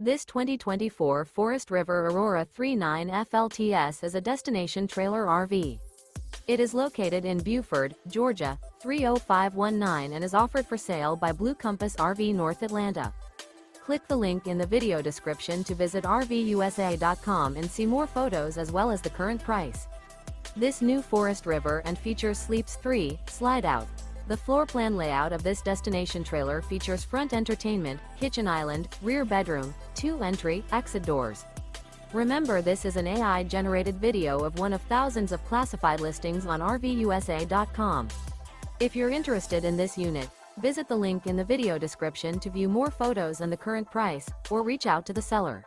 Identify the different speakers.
Speaker 1: This 2024 Forest River Aurora 39 FLTS is a destination trailer RV. It is located in Buford, Georgia, 30519 and is offered for sale by Blue Compass RV North Atlanta. Click the link in the video description to visit RVUSA.com and see more photos as well as the current price. This new Forest River and features Sleeps 3, Slideout. The floor plan layout of this destination trailer features front entertainment, kitchen island, rear bedroom, 2 entry, exit doors. Remember, this is an AI-generated video of one of thousands of classified listings on RVUSA.com. If you're interested in this unit, visit the link in the video description to view more photos and the current price, or reach out to the seller.